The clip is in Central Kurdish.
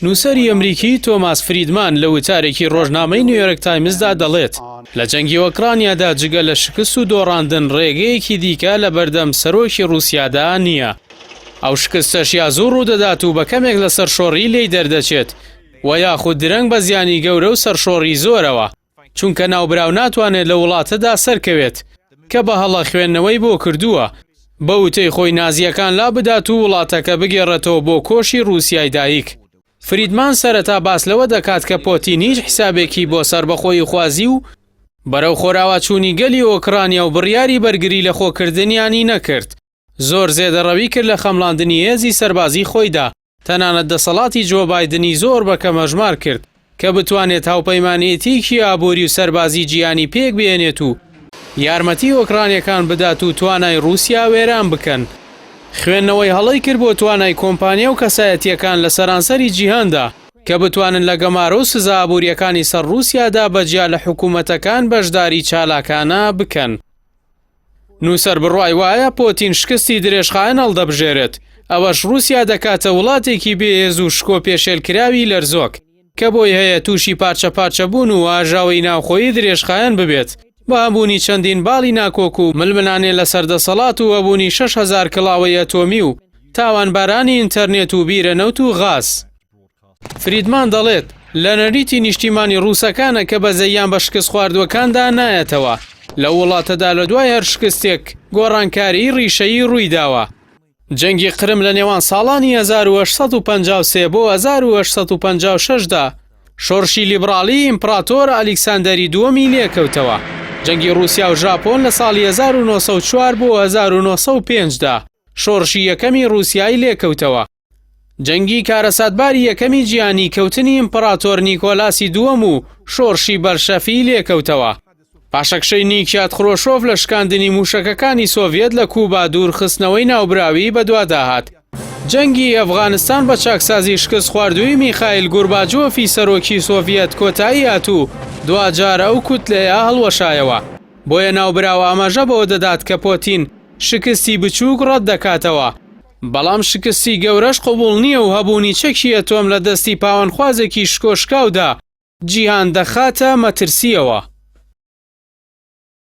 نووسەری ئەمریکی تۆماس فریدمان لە وتارێکی ڕۆژنامەی نیویۆرک تایمزدا دەڵێت لە جەنگی ئۆکرانیادا جگە لە شکست و دۆڕاندن ڕێگەیەکی دیکە لە بەردەم سەرۆکی رووسیادا نییە. ئەو شکستەش یا زوو ڕوودەدات و بە کەمێک لە سەرشۆڕی لێی دەردەچێت و یاخود درەنگ بە زیانی گەورە و سەرشۆڕی زۆرەوە، چونکە ناوبراو ناتوانێت لە وڵاتەدا سەرکەوێت کە بە هەڵە خوێندنەوەی بۆ کردووە بە وتەی خۆی نازیەکان لا بدات و وڵاتەکە بگێڕێتەوە بۆ کۆشی رووسیای دایک. فریدمان سەرەتا باس لەوە دەکات کە پۆتین هیچ حیسابێکی بۆ سربەخۆی خوازی و بەرەو خۆراوەچوونی گەلی ئۆکرانیا و بڕیاری بەرگری لە خۆکردنیانی نەکرد. زۆر زێدەڕەوی کرد لە خەمڵاندنی هێزی سەربازی خۆیدا، تەنانەت دەسەڵاتی جۆ بایدنی زۆر بە کەمەژمار کرد کە بتوانێت هاوپەیمانیەتێکی ئابووری و سەربازی جیهانی پێک بێنێت و یارمەتی ئۆکرانیەکان بدات و توانای رووسیا وێران بکەن. خوێندنەوەی هەڵەی کرد بۆ توانای کۆمپانیا و کەسایەتیەکان لە سەرانسەری جیهاندا کە بتوانن لە گەمارە و سزا ئابووریەکانی سەر رووسیادا بەجیا لە حکوومەتەکان بەشداری چالاکانە بکەن. نووسەر بڕوای وایە پۆتین شکستی درێژخایەن هەڵدەبژێرێت، ئەوەش رووسیا دەکاتە وڵاتێکی بێهێز و شکۆ پێشێلکراوی لەرزۆک کە بۆی هەیە تووشی پارچە پارچە بوون و ئاژاوی ناوخۆیی درێژخایەن ببێت بە هەبوونی چەندین باڵی ناکۆک و ململانێ لە سەردەسەڵات و هەبوونی 6,000 کڵاوەی ئەتۆمی و تاوانبارانی ئینتەرنێت و بیرەنەوت و غاز. فریدمان دەڵێت لە نەریتی نیشتیمانی ڕووسەکانە کە بەزەیان بە شکست خواردوەکاندا نایەتەوە. لە وڵاتەدا لە دوای هەر شکستێک گۆڕانکاری ڕیشەیی ڕوویداوە. جەنگی قرم لە نێوان ساڵانی 1853 بۆ 1856دا شۆڕشی لیبرالی ئیمپراتۆر ئەلیکساندەری دووەمی لێکەوتەوە. جەنگی رووسیا و ژاپۆن لە ساڵی 1904 بۆ 1905دا شۆڕشی یەکەمی رووسیای لێکەوتەوە. جەنگی کارەساتباری یەکەمی جیهانی کەوتنی ئیمپراتۆر نیکۆلاسی دووەم و شۆڕشی بەرشەفی لێکەوتەوە. پاشەکشەی نیکیات خرۆشۆف لە شکاندنی موشەکەکانی سۆڤیەت لە کوبا دوورخستنەوەی ناوبراوی بەدواداهات. جەنگی ئەفغانستان بە چاکسازی شکست خواردووی میخائیل گورباچۆفی سەرۆکی سۆڤیەت کۆتایی هاتوو دوجارە ئەو کوتلەیە هەڵوەشایەوە. بۆیە ناوبراوە ئاماژە بەوە دەدات کە پۆتین شکستی بچووک ڕەت دەکاتەوە، بەڵام شکستی گەورەش قبوڵ نییە و هەبوونی چەکی ئەتۆم لە دەستی پاوەنخوازێکی شکۆشکاودا جیهان دەخاتە مەترسیەوە.